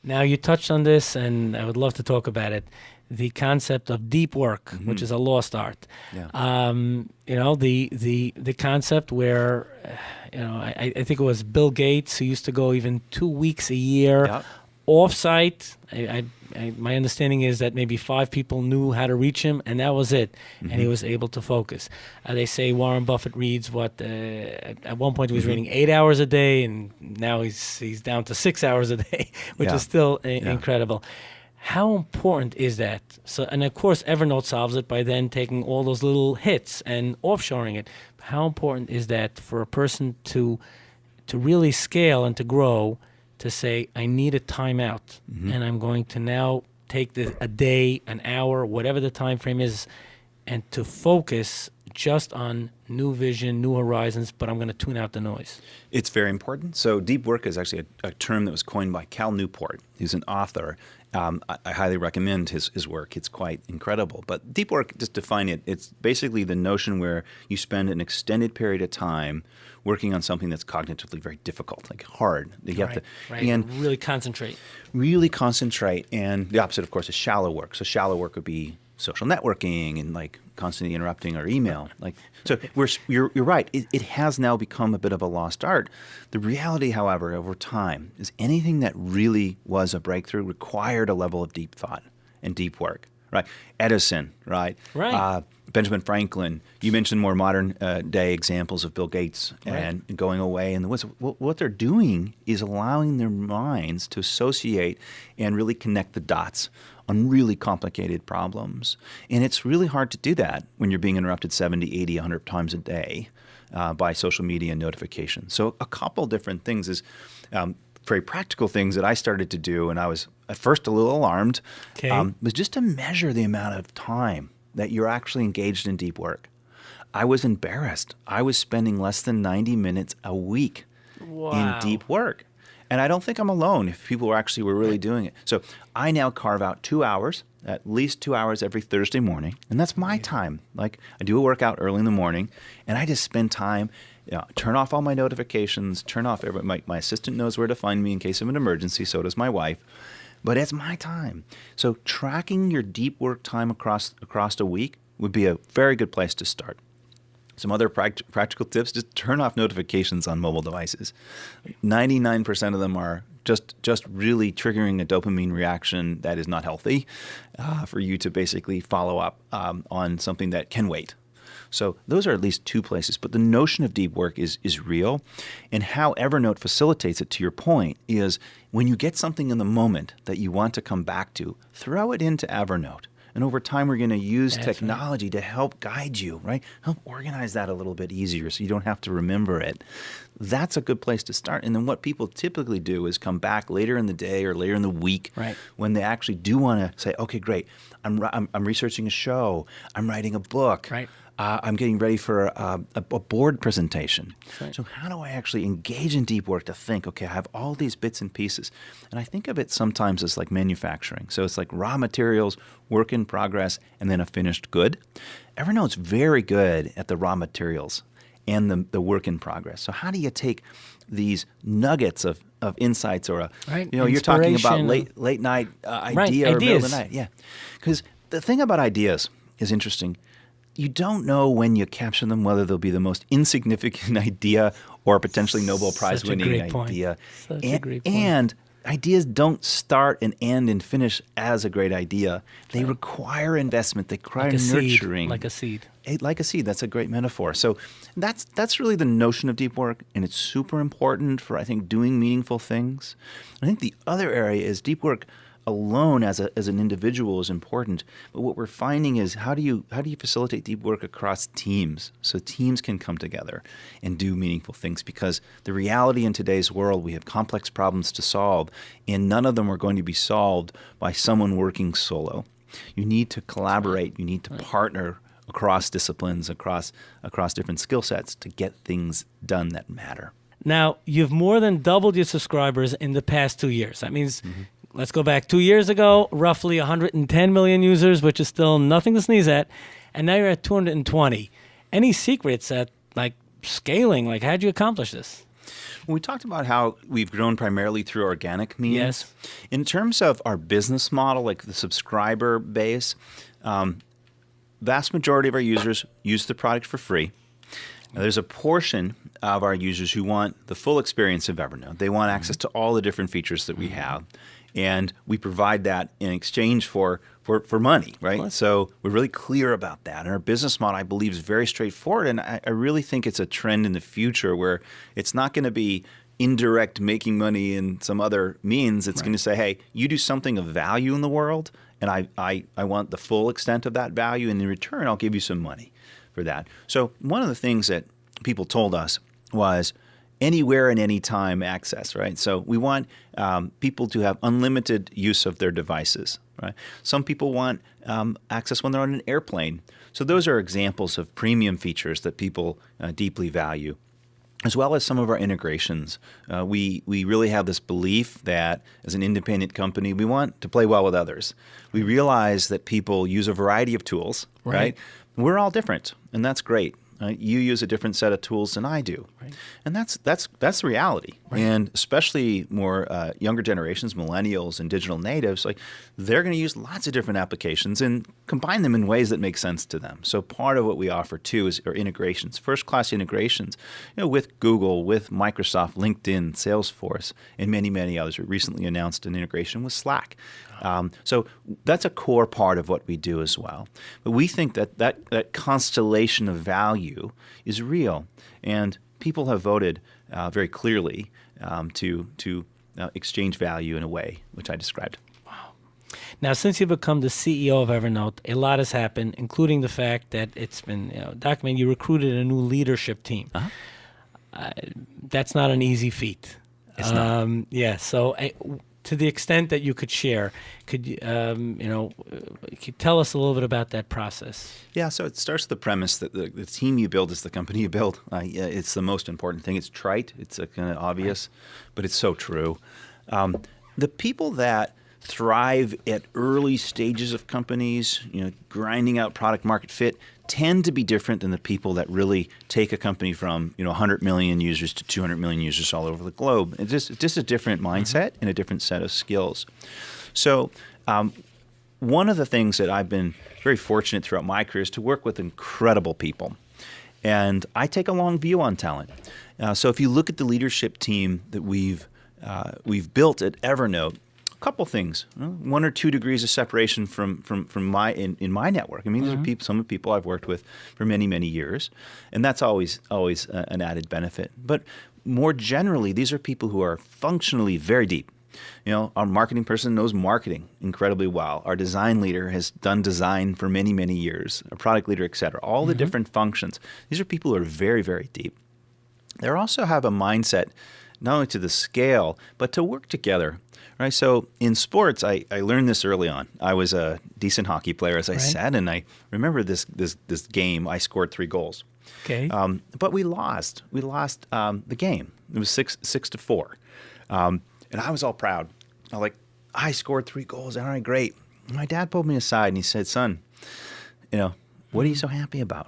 Now, you touched on this, and I would love to talk about it. The concept of deep work, which is a lost art. Yeah. The concept where, I think it was Bill Gates who used to go even 2 weeks a year Yep. off-site. My understanding is that maybe 5 people knew how to reach him, and that was it. And he was able to focus. They say Warren Buffett reads at one point he was reading 8 hours a day, and now he's down to 6 hours a day, which is still incredible. How important is that? So, and of course, Evernote solves it by then taking all those little hits and offshoring it. How important is that for a person to really scale and to grow? To say, I need a timeout, and I'm going to now take a day, an hour, whatever the time frame is, and to focus just on new vision, new horizons, but I'm going to tune out the noise. It's very important. So deep work is actually a term that was coined by Cal Newport. He's an author. I highly recommend his work. It's quite incredible. But deep work, just to define it, it's basically the notion where you spend an extended period of time working on something that's cognitively very difficult, like hard. You have to, and really concentrate. Really concentrate. And the opposite, of course, is shallow work. So shallow work would be social networking and like constantly interrupting our email. You're right. It has now become a bit of a lost art. The reality, however, over time is anything that really was a breakthrough required a level of deep thought and deep work. Right? Edison, right? Benjamin Franklin. You mentioned more modern day examples of Bill Gates and going away in the woods. What they're doing is allowing their minds to associate and really connect the dots on really complicated problems. And it's really hard to do that when you're being interrupted 70, 80, 100 times a day by social media and notifications. So a couple different things is very practical things that I started to do, and I was at first a little alarmed, was just to measure the amount of time that you're actually engaged in deep work. I was embarrassed. I was spending less than 90 minutes a week in deep work. And I don't think I'm alone if people were really doing it. So I now carve out 2 hours, at least 2 hours every Thursday morning, and that's my time. Like I do a workout early in the morning, and I just spend time, turn off all my notifications, turn off my assistant knows where to find me in case of an emergency, so does my wife. But it's my time. So tracking your deep work time across a week would be a very good place to start. Some other practical tips, just turn off notifications on mobile devices. 99% of them are just really triggering a dopamine reaction that is not healthy for you to basically follow up on something that can wait. So those are at least 2 places. But the notion of deep work is real. And how Evernote facilitates it, to your point, is when you get something in the moment that you want to come back to, throw it into Evernote. And over time, we're going to use technology to help guide you, right? Help organize that a little bit easier so you don't have to remember it. That's a good place to start. And then what people typically do is come back later in the day or later in the week when they actually do want to say, okay, great, I'm researching a show, I'm writing a book. I'm getting ready for a board presentation. So how do I actually engage in deep work to think, okay, I have all these bits and pieces. And I think of it sometimes as like manufacturing. So it's like raw materials, work in progress, and then a finished good. Evernote's very good at the raw materials and the work in progress. So how do you take these nuggets of insights or you're talking about late night idea or middle of the night. Yeah. Because the thing about ideas is interesting. You don't know when you capture them, whether they'll be the most insignificant idea or a potentially Nobel Prize winning idea. And ideas don't start and end and finish as a great idea. They require investment. They require nurturing. Like a seed. Like a seed. That's a great metaphor. So that's really the notion of deep work, and it's super important for, I think, doing meaningful things. I think the other area is deep work alone as an individual is important, but what we're finding is how do you facilitate deep work across teams so teams can come together and do meaningful things? Because the reality in today's world, we have complex problems to solve, and none of them are going to be solved by someone working solo. You need to collaborate. You need to partner across disciplines, across different skill sets to get things done that matter. Now, you've more than doubled your subscribers in the past 2 years. That means let's go back 2 years ago, roughly 110 million users, which is still nothing to sneeze at. And now you're at 220. Any secrets at like scaling? Like, how'd you accomplish this? Well, we talked about how we've grown primarily through organic means. Yes. In terms of our business model, like the subscriber base, vast majority of our users use the product for free. Now, there's a portion of our users who want the full experience of Evernote. They want access to all the different features that we have. And we provide that in exchange for money, right? So we're really clear about that. And our business model, I believe, is very straightforward. And I really think it's a trend in the future where it's not going to be indirect making money in some other means. It's going to say, hey, you do something of value in the world, and I want the full extent of that value. And in return, I'll give you some money for that. So one of the things that people told us was anywhere and anytime access, right? So we want people to have unlimited use of their devices, right? Some people want access when they're on an airplane. So those are examples of premium features that people deeply value, as well as some of our integrations. We really have this belief that as an independent company, we want to play well with others. We realize that people use a variety of tools, right? We're all different, and that's great. You use a different set of tools than I do, and that's the reality. And especially more younger generations, millennials and digital natives, like they're going to use lots of different applications and combine them in ways that make sense to them. So part of what we offer too is our integrations, first-class integrations, with Google, with Microsoft, LinkedIn, Salesforce, and many others. We recently announced an integration with Slack. So that's a core part of what we do as well. But we think that constellation of value is real, and people have voted very clearly to exchange value in a way which I described. Wow. Now, since you've become the CEO of Evernote, a lot has happened, including the fact that it's been documented you recruited a new leadership team. That's not an easy feat. It's not. Yeah. So to the extent that you could share, could you tell us a little bit about that process? Yeah, so it starts with the premise that the team you build is the company you build. It's the most important thing. It's trite. It's kind of obvious, but it's so true. The people that thrive at early stages of companies, grinding out product market fit, tend to be different than the people that really take a company from 100 million users to 200 million users all over the globe. It's just a different mindset and a different set of skills. So one of the things that I've been very fortunate throughout my career is to work with incredible people. And I take a long view on talent. So if you look at the leadership team that we've built at Evernote, couple things, 1 or 2 degrees of separation from my in my network. I mean, these are some of the people I've worked with for many years, and that's always an added benefit. But more generally, these are people who are functionally very deep. Our marketing person knows marketing incredibly well. Our design leader has done design for many years. Our product leader, et cetera. All the different functions. These are people who are very deep. They also have a mindset not only to the scale, but to work together. Right, so in sports, I learned this early on. I was a decent hockey player, as I said, and I remember this game. I scored 3 goals. Okay, but we lost. We lost the game. It was 6-4, and I was all proud. I was like, I scored 3 goals. All right, great. And my dad pulled me aside and he said, "Son, what are you so happy about?"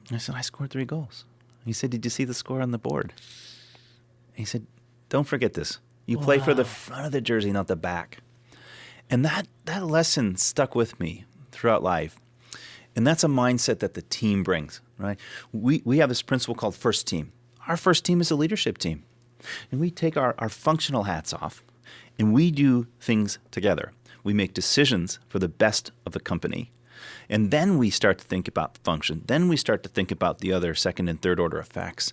And I said, "I scored 3 goals." He said, "Did you see the score on the board?" And he said, "Don't forget this. You play for the front of the jersey, not the back." And that lesson stuck with me throughout life. And that's a mindset that the team brings, right? We have this principle called first team. Our first team is a leadership team. And we take our functional hats off and we do things together. We make decisions for the best of the company. And then we start to think about the function. Then we start to think about the other second and third order effects.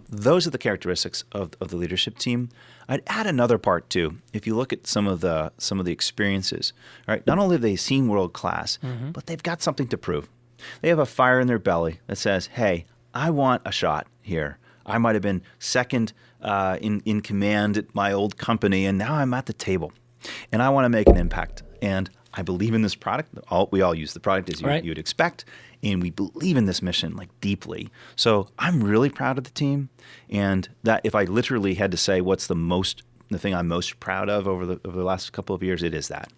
Those are the characteristics of the leadership team. I'd add another part too. If you look at some of the experiences, right? Not only have they seen world class, but they've got something to prove. They have a fire in their belly that says, "Hey, I want a shot here. I might have been second in command at my old company, and now I'm at the table, and I want to make an impact. And I believe in this product. We all use the product as you'd expect, and we believe in this mission deeply. So I'm really proud of the team, and that if I literally had to say what's the thing I'm most proud of over the last couple of years, it is that.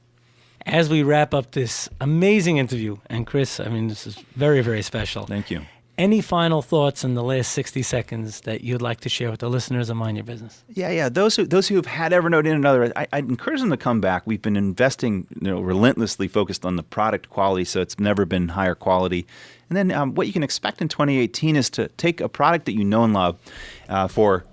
As we wrap up this amazing interview, and Chris, I mean, this is very special. Thank you. Any final thoughts in the last 60 seconds that you'd like to share with the listeners of Mind Your Business? Yeah. Those who have had Evernote in another, I'd encourage them to come back. We've been investing, relentlessly focused on the product quality, so it's never been higher quality. And then what you can expect in 2018 is to take a product that you know and love for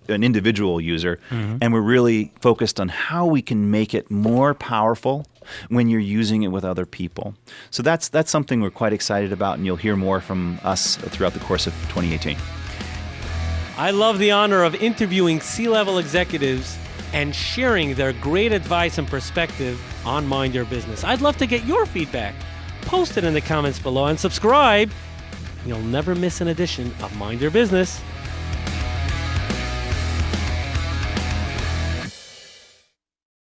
an individual user, and we're really focused on how we can make it more powerful when you're using it with other people. So that's something we're quite excited about, and you'll hear more from us throughout the course of 2018. I love the honor of interviewing C-level executives and sharing their great advice and perspective on Mind Your Business. I'd love to get your feedback. Post it in the comments below and subscribe. You'll never miss an edition of Mind Your Business.